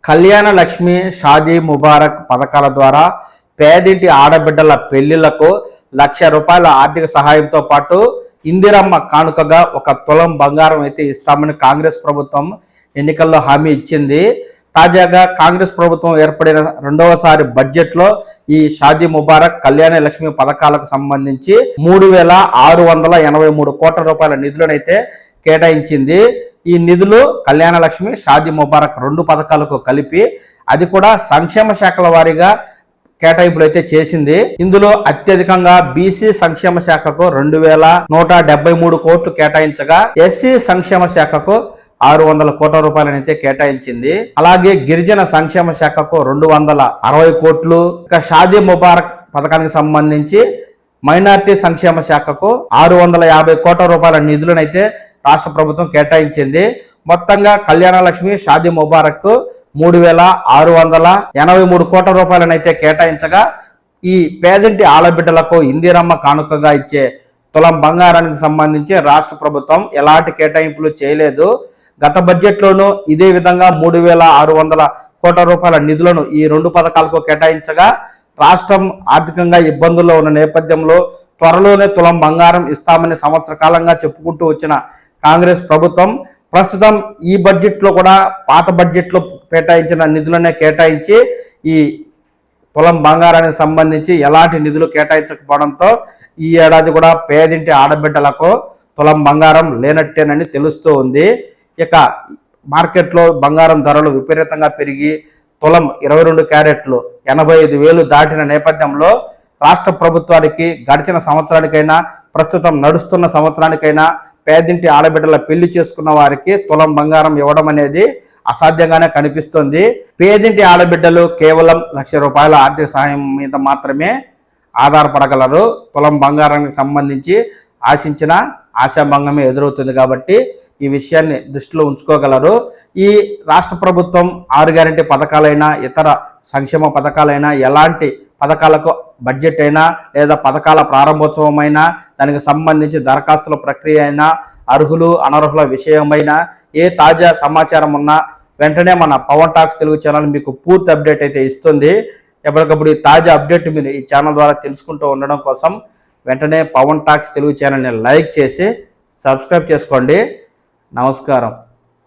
కళ్యాణ లక్ష్మి, షాదీ ముబారక్ పథకాల ద్వారా పేదింటి ఆడబిడ్డల పెళ్లిళ్లకు ₹1,00,000 ఆర్థిక సహాయంతో పాటు ఇందిరమ్మ కానుకగా 1 తులం బంగారం అయితే ఇస్తామని కాంగ్రెస్ ప్రభుత్వం ఎన్నికల్లో హామీ ఇచ్చింది. తాజాగా కాంగ్రెస్ ప్రభుత్వం ఏర్పడిన రెండవసారి బడ్జెట్లో ఈ షాదీ ముబారక్, కళ్యాణ లక్ష్మి పథకాలకు సంబంధించి ₹3,683 కోట్ల నిధులనైతే కేటాయించింది. ఈ నిధులు కళ్యాణ లక్ష్మి, షాదీ ముబారక్ 2 పథకాలకు కలిపి, అది కూడా సంక్షేమ శాఖల వారీగా కేటాయింపులు అయితే చేసింది. ఇందులో అత్యధికంగా బీసీ సంక్షేమ శాఖకు 2,173 కోట్లు కేటాయించగా, ఎస్సీ సంక్షేమ శాఖకు 600 కోట్ల రూపాయలనైతే కేటాయించింది. అలాగే గిరిజన సంక్షేమ శాఖకు 260 కోట్లు, ఇక షాదీ ముబారక్ పథకానికి సంబంధించి మైనార్టీ సంక్షేమ శాఖకు 650 కోట్ల రూపాయల నిధులనైతే రాష్ట్ర ప్రభుత్వం కేటాయించింది. మొత్తంగా కళ్యాణ లక్ష్మి, షాదీ ముబారక్ 3,683 కోట్ల రూపాయలనైతే కేటాయించగా, ఈ పేదింటి ఆడబిడ్డలకు ఇందిరమ్మ కానుకగా ఇచ్చే తులం బంగారానికి సంబంధించి రాష్ట్ర ప్రభుత్వం ఎలాంటి కేటాయింపులు చేయలేదు. గత బడ్జెట్లోనూ ఇదే విధంగా 3,600 కోట్ల రూపాయల నిధులను ఈ 2 పథకాలకు కేటాయించగా, రాష్ట్రం ఆర్థికంగా ఇబ్బందుల్లో ఉన్న నేపథ్యంలో త్వరలోనే తులం బంగారం ఇస్తామని సంవత్సర కాలంగా చెప్పుకుంటూ వచ్చిన కాంగ్రెస్ ప్రభుత్వం ప్రస్తుతం ఈ బడ్జెట్లో కూడా పాత బడ్జెట్లో కేటాయించిన నిధులనే కేటాయించి ఈ తులం బంగారానికి సంబంధించి ఎలాంటి నిధులు కేటాయించకపోవడంతో ఈ ఏడాది కూడా పేదింటి ఆడబిడ్డలకు తులం బంగారం లేనట్టేనని తెలుస్తూ ఉంది. ఇక మార్కెట్లో బంగారం ధరలు విపరీతంగా పెరిగి తులం 22 క్యారెట్లు 85,000 దాటిన నేపథ్యంలో రాష్ట్ర ప్రభుత్వానికి గడిచిన సంవత్సరానికైనా, ప్రస్తుతం నడుస్తున్న సంవత్సరానికైనా పేదింటి ఆడబిడ్డల పెళ్లి చేసుకున్న వారికి తులం బంగారం ఇవ్వడం అనేది అసాధ్యంగానే కనిపిస్తుంది. పేదింటి ఆడబిడ్డలు కేవలం ₹1,00,000 ఆర్థిక సహాయం మీద మాత్రమే ఆధారపడగలరు. తులం బంగారానికి సంబంధించి ఆశించిన ఆశాభంగమే ఎదురవుతుంది. కాబట్టి ఈ విషయాన్ని దృష్టిలో ఉంచుకోగలరు. ఈ రాష్ట్ర ప్రభుత్వం 6 గ్యారెంటీ పథకాలైనా, ఇతర సంక్షేమ పథకాలైనా, ఎలాంటి పథకాలకు బడ్జెట్ అయినా లేదా పథకాల ప్రారంభోత్సవం అయినా, దానికి సంబంధించి దరఖాస్తుల ప్రక్రియ అయినా, అర్హులు అనర్హుల విషయమైనా ఏ తాజా సమాచారం ఉన్నా వెంటనే మన పవన్ టాక్స్ తెలుగు ఛానల్ మీకు పూర్తి అప్డేట్ అయితే ఇస్తుంది. ఎప్పటికప్పుడు ఈ తాజా అప్డేట్ మీరు ఈ ఛానల్ ద్వారా తెలుసుకుంటూ ఉండడం కోసం వెంటనే పవన్ టాక్స్ తెలుగు ఛానల్ని లైక్ చేసి సబ్స్క్రైబ్ చేసుకోండి. నమస్కారం.